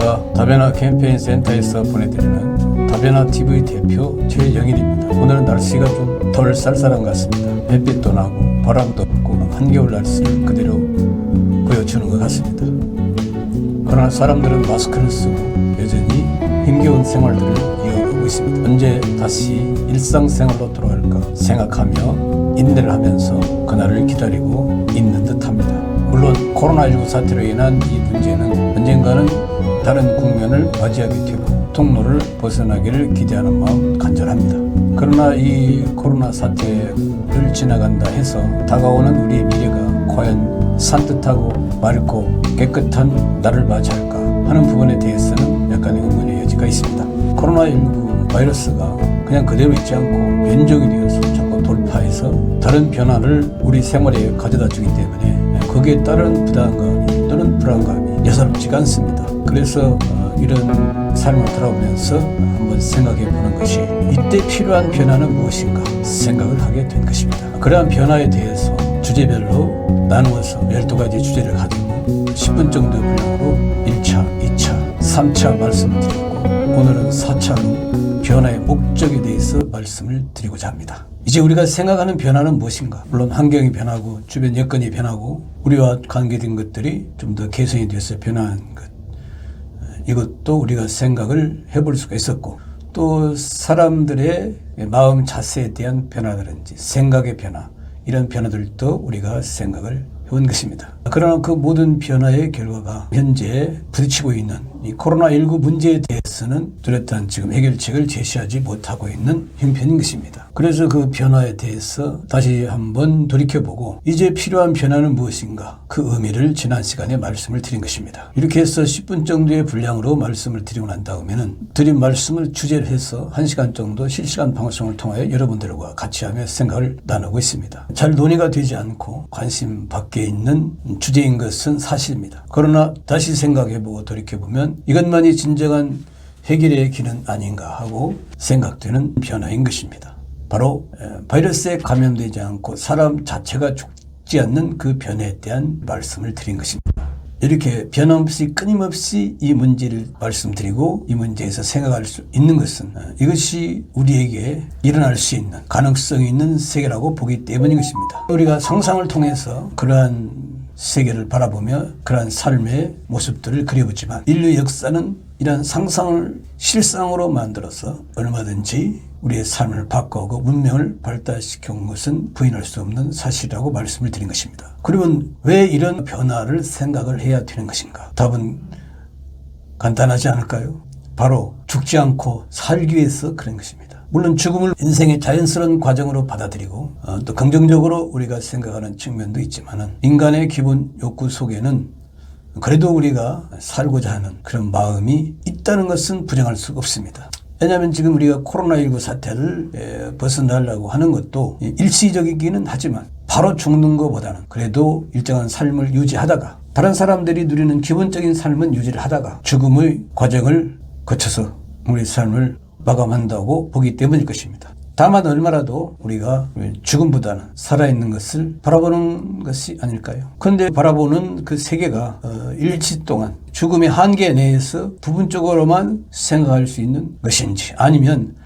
안녕하십니까. 다변화 캠페인 센터에서 보내드리는 다변화 TV 대표 최영일입니다. 오늘은 날씨가 좀 덜 쌀쌀한 것 같습니다. 햇빛도 나고 바람도 없고 한겨울 날씨를 그대로 보여주는 것 같습니다. 그러나 사람들은 마스크를 쓰고 여전히 힘겨운 생활들을 이어가고 있습니다. 언제 다시 일상생활로 돌아갈까 생각하며 인내를 하면서 그날을 기다리고 있는 듯합니다. 물론 코로나19 사태로 인한 이 문제는 언젠가는 다른 국면을 맞이하게 되고 통로를 벗어나기를 기대하는 마음 간절합니다. 그러나 이 코로나 사태를 지나간다 해서 다가오는 우리의 미래가 과연 산뜻하고 맑고 깨끗한 날을 맞이할까 하는 부분에 대해서는 약간의 의문의 여지가 있습니다. 코로나19 바이러스가 그냥 그대로 있지 않고 변종이 되어서 자꾸 돌파해서 다른 변화를 우리 생활에 가져다 주기 때문에 거기에 따른 부담감이 또는 불안감이 예사롭지가 않습니다. 그래서 이런 삶을 돌아보면서 한번 생각해 보는 것이 이때 필요한 변화는 무엇인가 생각을 하게 된 것입니다. 그러한 변화에 대해서 주제별로 나누어서 12가지 주제를 가지고 10분 정도 분량으로 1차, 2차, 3차 말씀을 드렸고 오늘은 4차로 변화의 목적에 대해서 말씀을 드리고자 합니다. 이제 우리가 생각하는 변화는 무엇인가? 물론 환경이 변하고 주변 여건이 변하고 우리와 관계된 것들이 좀 더 개선이 돼서 변화한 것. 이것도 우리가 생각을 해볼 수가 있었고 또 사람들의 마음 자세에 대한 변화라든지 생각의 변화 이런 변화들도 우리가 생각을 해온 것입니다. 그러나 그 모든 변화의 결과가 현재 부딪히고 있는 이 코로나19 문제에 대해서는 뚜렷한 지금 해결책을 제시하지 못하고 있는 형편인 것입니다. 그래서 그 변화에 대해서 다시 한번 돌이켜보고 이제 필요한 변화는 무엇인가 그 의미를 지난 시간에 말씀을 드린 것입니다. 이렇게 해서 10분 정도의 분량으로 말씀을 드리고 난 다음에는 드린 말씀을 주제로 해서 1시간 정도 실시간 방송을 통하여 여러분들과 같이 하며 생각을 나누고 있습니다. 잘 논의가 되지 않고 관심 밖에 있는 주제인 것은 사실입니다. 그러나 다시 생각해보고 돌이켜보면 이것만이 진정한 해결의 길은 아닌가 하고 생각되는 변화인 것입니다. 바로 바이러스에 감염되지 않고 사람 자체가 죽지 않는 그 변화에 대한 말씀을 드린 것입니다. 이렇게 변함없이 끊임없이 이 문제를 말씀드리고 이 문제에서 생각할 수 있는 것은 이것이 우리에게 일어날 수 있는 가능성이 있는 세계라고 보기 때문인 것입니다. 우리가 상상을 통해서 그러한 세계를 바라보며 그러한 삶의 모습들을 그려보지만 인류 역사는 이러한 상상을 실상으로 만들어서 얼마든지 우리의 삶을 바꾸고 문명을 발달시켜온 것은 부인할 수 없는 사실이라고 말씀을 드린 것입니다. 그러면 왜 이런 변화를 생각을 해야 되는 것인가? 답은 간단하지 않을까요? 바로 죽지 않고 살기 위해서 그런 것입니다. 물론 죽음을 인생의 자연스러운 과정으로 받아들이고 또 긍정적으로 우리가 생각하는 측면도 있지만 인간의 기본 욕구 속에는 그래도 우리가 살고자 하는 그런 마음이 있다는 것은 부정할 수가 없습니다. 왜냐하면 지금 우리가 코로나19 사태를 벗어나려고 하는 것도 일시적이기는 하지만 바로 죽는 것보다는 그래도 일정한 삶을 유지하다가 다른 사람들이 누리는 기본적인 삶은 유지를 하다가 죽음의 과정을 거쳐서 우리 삶을 마감한다고 보기 때문일 것입니다. 다만 얼마라도 우리가 죽음보다는 살아있는 것을 바라보는 것이 아닐까요? 그런데 바라보는 그 세계가 일시 동안 죽음의 한계 내에서 부분적으로만 생각할 수 있는 것인지 아니면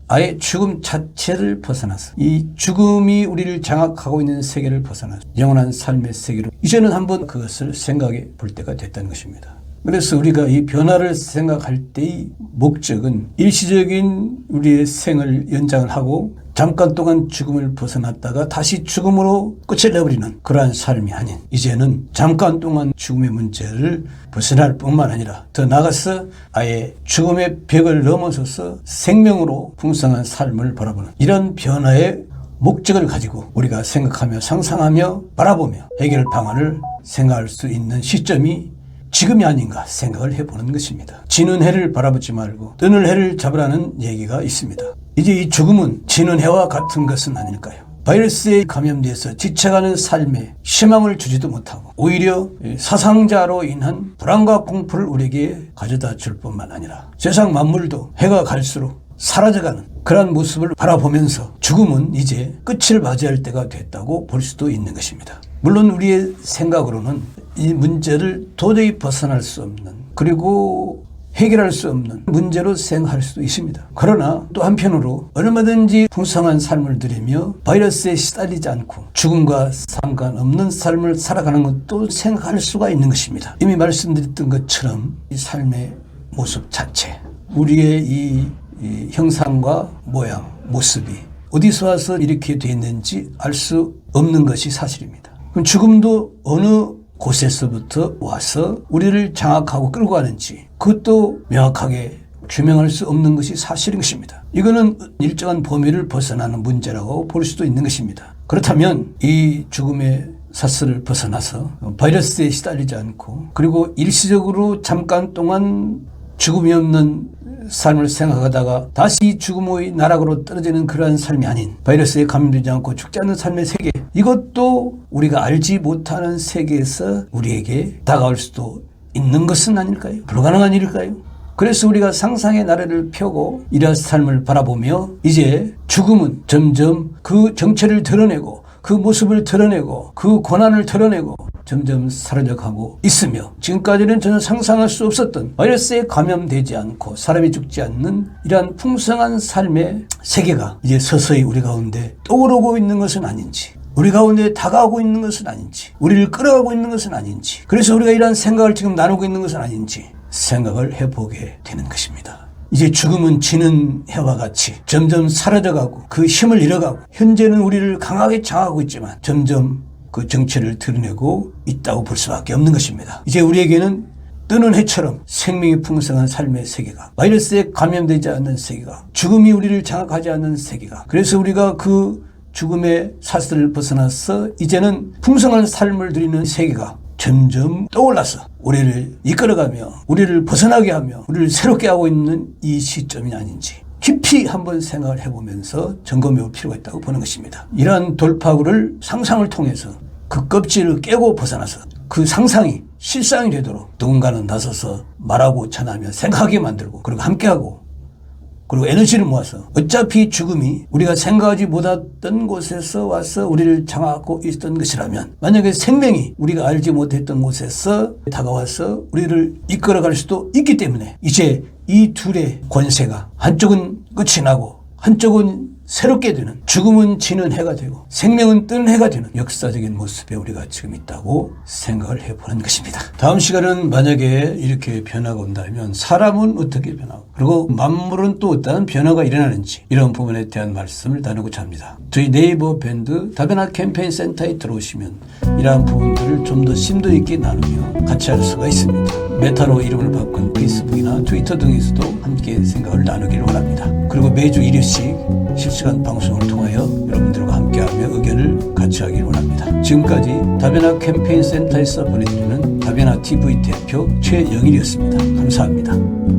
아예 죽음 자체를 벗어나서 이 죽음이 우리를 장악하고 있는 세계를 벗어나서 영원한 삶의 세계로 이제는 한번 그것을 생각해 볼 때가 됐다는 것입니다. 그래서 우리가 이 변화를 생각할 때의 목적은 일시적인 우리의 생을 연장을 하고 잠깐 동안 죽음을 벗어났다가 다시 죽음으로 끝을 내버리는 그러한 삶이 아닌 이제는 잠깐 동안 죽음의 문제를 벗어날 뿐만 아니라 더 나아가서 아예 죽음의 벽을 넘어서서 생명으로 풍성한 삶을 바라보는 이런 변화의 목적을 가지고 우리가 생각하며 상상하며 바라보며 해결 방안을 생각할 수 있는 시점이 지금이 아닌가 생각을 해보는 것입니다. 지는 해를 바라보지 말고 뜨는 해를 잡으라는 얘기가 있습니다. 이제 이 죽음은 지는 해와 같은 것은 아닐까요? 바이러스에 감염돼서 지쳐가는 삶에 희망을 주지도 못하고 오히려 사상자로 인한 불안과 공포를 우리에게 가져다 줄 뿐만 아니라 세상 만물도 해가 갈수록 사라져가는 그러한 모습을 바라보면서 죽음은 이제 끝을 맞이할 때가 됐다고 볼 수도 있는 것입니다. 물론 우리의 생각으로는 이 문제를 도저히 벗어날 수 없는 그리고 해결할 수 없는 문제로 생각할 수도 있습니다. 그러나 또 한편으로 얼마든지 풍성한 삶을 누리며 바이러스에 시달리지 않고 죽음과 상관없는 삶을 살아가는 것도 생각할 수가 있는 것입니다. 이미 말씀드렸던 것처럼 이 삶의 모습 자체, 우리의 이 형상과 모양, 모습이 어디서 와서 이렇게 되어 있는지 알 수 없는 것이 사실입니다. 그럼 죽음도 어느 곳에서부터 와서 우리를 장악하고 끌고 가는지 그것도 명확하게 규명할 수 없는 것이 사실인 것입니다. 이거는 일정한 범위를 벗어나는 문제라고 볼 수도 있는 것입니다. 그렇다면 이 죽음의 사슬을 벗어나서 바이러스에 시달리지 않고 그리고 일시적으로 잠깐 동안 죽음이 없는 삶을 생각하다가 다시 죽음의 나락으로 떨어지는 그러한 삶이 아닌 바이러스에 감염되지 않고 죽지 않는 삶의 세계, 이것도 우리가 알지 못하는 세계에서 우리에게 다가올 수도 있는 것은 아닐까요? 불가능한 일일까요? 그래서 우리가 상상의 나래를 펴고 이러한 삶을 바라보며 이제 죽음은 점점 그 정체를 드러내고 그 모습을 드러내고 그 고난을 드러내고 점점 사라져가고 있으며 지금까지는 전혀 상상할 수 없었던 바이러스에 감염되지 않고 사람이 죽지 않는 이러한 풍성한 삶의 세계가 이제 서서히 우리 가운데 떠오르고 있는 것은 아닌지, 우리 가운데 다가오고 있는 것은 아닌지, 우리를 끌어가고 있는 것은 아닌지, 그래서 우리가 이러한 생각을 지금 나누고 있는 것은 아닌지 생각을 해보게 되는 것입니다. 이제 죽음은 지는 해와 같이 점점 사라져가고 그 힘을 잃어가고 현재는 우리를 강하게 장악하고 있지만 점점 그 정체를 드러내고 있다고 볼 수밖에 없는 것입니다. 이제 우리에게는 뜨는 해처럼 생명이 풍성한 삶의 세계가, 바이러스에 감염되지 않는 세계가, 죽음이 우리를 장악하지 않는 세계가, 그래서 우리가 그 죽음의 사슬을 벗어나서 이제는 풍성한 삶을 누리는 세계가 점점 떠올라서 우리를 이끌어가며 우리를 벗어나게 하며 우리를 새롭게 하고 있는 이 시점이 아닌지 깊이 한번 생각을 해보면서 점검해 볼 필요가 있다고 보는 것입니다. 이러한 돌파구를 상상을 통해서 그 껍질을 깨고 벗어나서 그 상상이 실상이 되도록 누군가는 나서서 말하고 전하며 생각하게 만들고 그리고 함께하고 그리고 에너지를 모아서 어차피 죽음이 우리가 생각하지 못했던 곳에서 와서 우리를 장악하고 있던 것이라면 만약에 생명이 우리가 알지 못했던 곳에서 다가와서 우리를 이끌어갈 수도 있기 때문에 이제 이 둘의 권세가 한쪽은 끝이 나고 한쪽은 새롭게 되는, 죽음은 지는 해가 되고 생명은 뜨는 해가 되는 역사적인 모습에 우리가 지금 있다고 생각을 해보는 것입니다. 다음 시간은 만약에 이렇게 변화가 온다면 사람은 어떻게 변하고 그리고 만물은 또 어떤 변화가 일어나는지 이런 부분에 대한 말씀을 나누고자 합니다. 저희 네이버 밴드 다변화 캠페인 센터에 들어오시면 이러한 부분들을 좀 더 심도 있게 나누며 같이 할 수가 있습니다. 메타로 이름을 바꾼 페이스북이나 트위터 등에서도 함께 생각을 나누기를 원합니다. 그리고 매주 1회씩 실시간 방송을 통하여 여러분들과 함께하며 의견을 같이 하기를 원합니다. 지금까지 다변화 캠페인 센터에서 보내드리는 다변화 TV 대표 최영일이었습니다. 감사합니다.